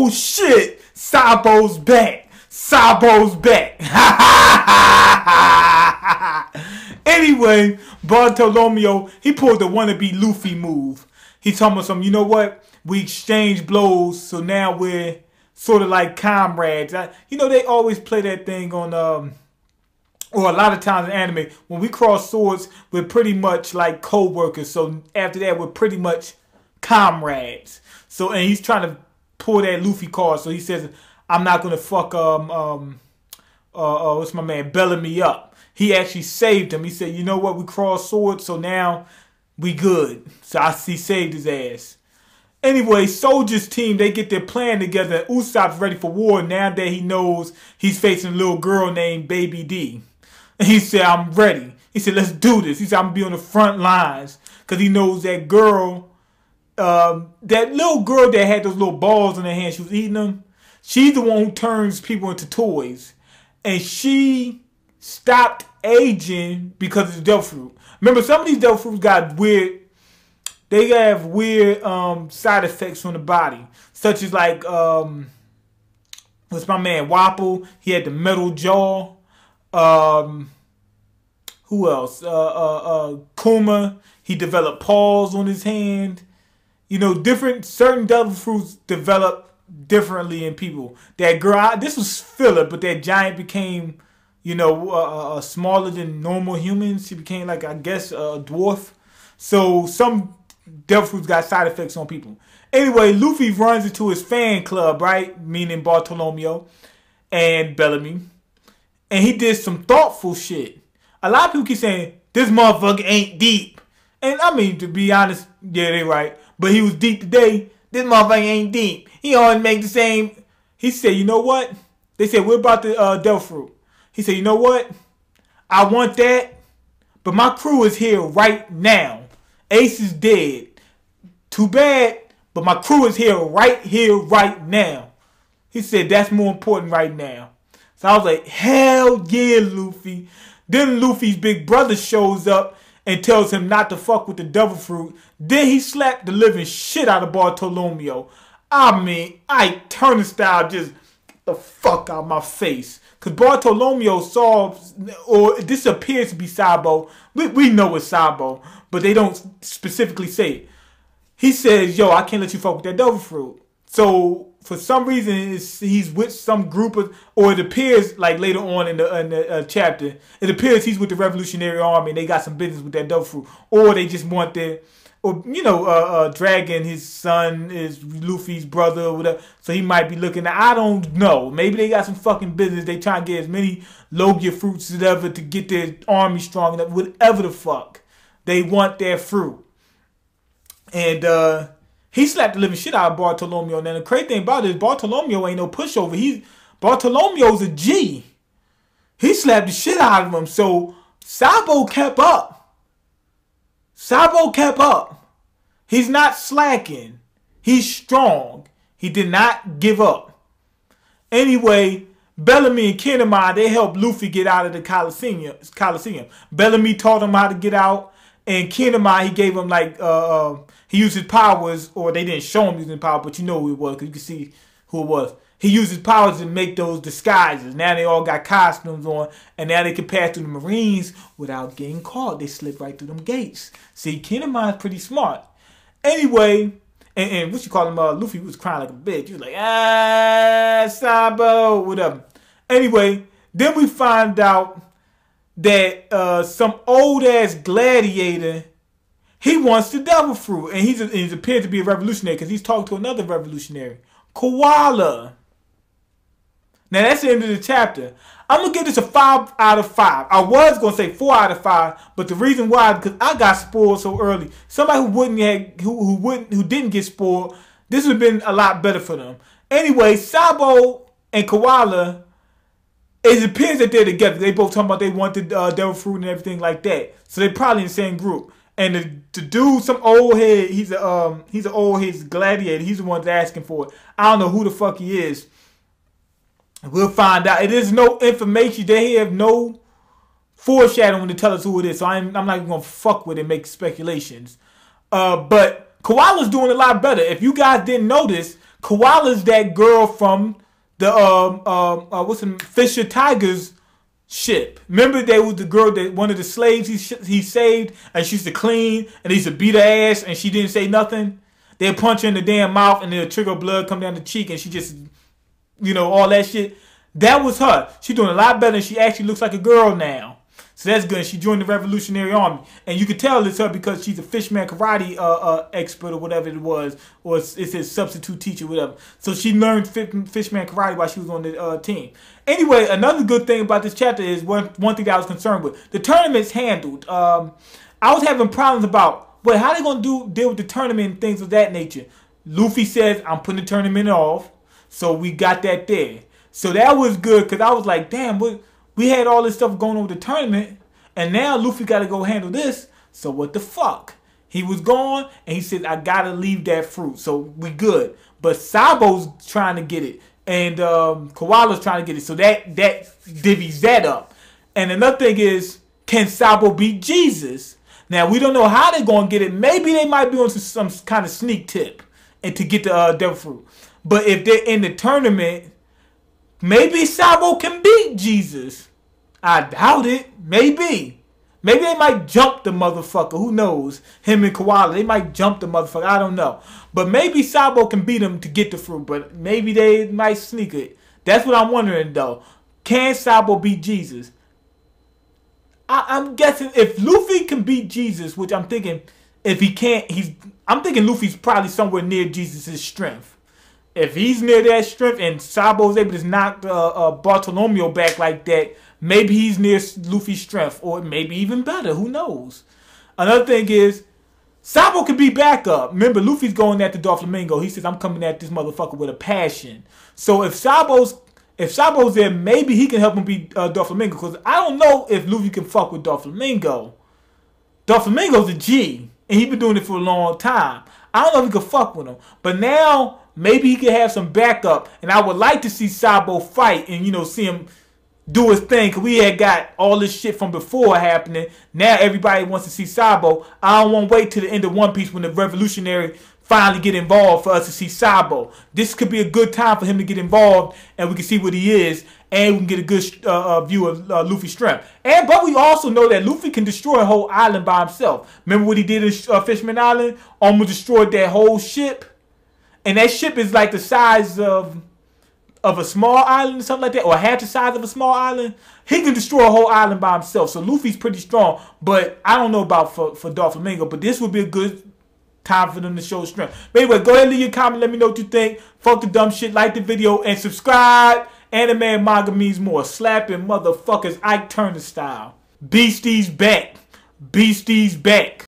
oh shit, Sabo's back. Sabo's back. Anyway, Bartolomeo, he pulled the wannabe Luffy move. He told me something, you know what? We exchanged blows, so now we're sort of like comrades. You know, they always play that thing on, or a lot of times in anime, when we cross swords, we're pretty much like co-workers. So after that, we're pretty much comrades. So, and he's trying to pull that Luffy card. So he says, I'm not going to fuck, what's my man, Bellamy up. He actually saved him. He said, you know what, we crossed swords, so now we good. So he saved his ass. Anyway, Soldier's team, they get their plan together. Usopp's ready for war now that he knows he's facing a little girl named Baby D. And he said, I'm ready. He said, let's do this. He said, I'm going to be on the front lines. Because he knows that girl, that little girl that had those little balls in her hand, she was eating them. She's the one who turns people into toys. And she stopped aging because of the devil fruit. Remember, some of these devil fruits got weird, they have weird side effects on the body. Such as like, what's my man, Wapple? He had the metal jaw. Who else? Kuma, he developed paws on his hand. You know, certain devil fruits develop differently in people. That girl, this was filler, but that giant became, you know, smaller than normal humans. She became like, I guess, a dwarf. So some devil fruits got side effects on people. Anyway, Luffy runs into his fan club, right? Meaning Bartolomeo and Bellamy. And he did some thoughtful shit. A lot of people keep saying, this motherfucker ain't deep. And I mean, to be honest, yeah, they right. But he was deep today. This motherfucker ain't deep. He always make the same. He said, you know what? They said, we're about the devil fruit. He said, you know what? I want that, but my crew is here right now. Ace is dead. Too bad, but my crew is here right now. He said, that's more important right now. So I was like, hell yeah, Luffy. Then Luffy's big brother shows up and tells him not to fuck with the devil fruit. Then he slapped the living shit out of Bartolomeo. I mean, turnstile just the fuck out my face. Because Bartolomeo saw, or this appears to be Sabo. We know it's Sabo, but they don't specifically say it. He says, yo, I can't let you fuck with that devil fruit. So, for some reason, he's with some group of, or it appears like later on in the chapter, it appears he's with the Revolutionary Army and they got some business with that devil fruit. Or they just want their, or, you know, Dragon, his son, is Luffy's brother or whatever. So he might be looking at, I don't know. Maybe they got some fucking business. They trying to get as many Logia fruits as ever to get their army strong enough. Whatever the fuck. They want their fruit. And he slapped the living shit out of Bartolomeo. Now the crazy thing about it is Bartolomeo ain't no pushover. Bartolomeo's a G. He slapped the shit out of him. So Sabo kept up. Sabo kept up. He's not slacking. He's strong. He did not give up. Anyway, Bellamy and Kinemon, they helped Luffy get out of the Coliseum. Bellamy taught him how to get out. And Kinemon, he gave him like, he used his powers, or they didn't show him using power, but you know who it was, because you can see who it was. He used his powers to make those disguises. Now they all got costumes on, and now they can pass through the Marines without getting caught. They slip right through them gates. See, Kinemon's pretty smart. Anyway, and what you call him, Luffy was crying like a bitch. He was like, Sabo, whatever. Anyway, then we find out that some old-ass gladiator, he wants the devil fruit. And he's appeared to be a revolutionary because he's talking to another revolutionary, Koala. Now, that's the end of the chapter. I'm going to give this a 5 out of 5. I was going to say 4 out of 5, but the reason why, because I got spoiled so early. Somebody who didn't get spoiled, this would have been a lot better for them. Anyway, Sabo and Koala, it appears that they're together. They both talking about they want the devil fruit and everything like that. So they're probably in the same group. And the dude, some old head, he's an old head gladiator. He's the one that's asking for it. I don't know who the fuck he is. We'll find out. It is no information. They have no foreshadowing to tell us who it is. So I'm not even going to fuck with it and make speculations. But Koala's doing a lot better. If you guys didn't notice, Koala's that girl from the what's the Fisher Tigers ship. Remember, there was the girl that one of the slaves he saved, and she used to clean, and he used to beat her ass, and she didn't say nothing. They'd punch her in the damn mouth, and then trigger blood come down the cheek, and she just, you know, all that shit. That was her. She's doing a lot better, and she actually looks like a girl now. So that's good. She joined the Revolutionary Army, and you can tell it's her because she's a fishman karate expert or whatever it was, or it's his substitute teacher, whatever. So she learned fishman karate while she was on the team. Anyway, another good thing about this chapter is one thing that I was concerned with: the tournament's handled. I was having problems about, well, how they gonna deal with the tournament and things of that nature. Luffy says, "I'm putting the tournament off," so we got that there. So that was good because I was like, damn, we had all this stuff going on with the tournament, and now Luffy got to go handle this. So what the fuck? He was gone, and he said, I got to leave that fruit. So we good. But Sabo's trying to get it, and Koala's trying to get it. So that divvies that up. And another thing is, can Sabo beat Jesus? Now, we don't know how they're going to get it. Maybe they might be on some kind of sneak tip and to get the devil fruit. But if they're in the tournament, maybe Sabo can beat Jesus. I doubt it. Maybe. Maybe they might jump the motherfucker. Who knows? Him and Koala. They might jump the motherfucker. I don't know. But maybe Sabo can beat him to get the fruit. But maybe they might sneak it. That's what I'm wondering, though. Can Sabo beat Jesus? I'm guessing if Luffy can beat Jesus, which I'm thinking, if he can't, I'm thinking Luffy's probably somewhere near Jesus' strength. If he's near that strength and Sabo's able to knock Bartolomeo back like that, maybe he's near Luffy's strength, or maybe even better. Who knows? Another thing is, Sabo can be backup. Remember, Luffy's going at the Doflamingo. He says, I'm coming at this motherfucker with a passion. So if Sabo's there, maybe he can help him beat Doflamingo. Because I don't know if Luffy can fuck with Doflamingo. Doflamingo's a G, and he's been doing it for a long time. I don't know if he can fuck with him. But now, maybe he could have some backup. And I would like to see Sabo fight and, you know, see him do his thing. Because we had got all this shit from before happening. Now everybody wants to see Sabo. I don't want to wait till the end of One Piece when the Revolutionary finally get involved for us to see Sabo. This could be a good time for him to get involved, and we can see what he is, and we can get a good view of Luffy's strength. But we also know that Luffy can destroy a whole island by himself. Remember what he did in Fishman Island? Almost destroyed that whole ship. And that ship is like the size of a small island or something like that, or half the size of a small island. He can destroy a whole island by himself. So Luffy's pretty strong, but I don't know about for Doflamingo, but this would be a good time for them to show strength. But anyway, go ahead and leave your comment. Let me know what you think. Fuck the dumb shit. Like the video and subscribe. Anime and manga means more. Slapping motherfuckers Ike Turner style. Beastie's back. Beastie's back.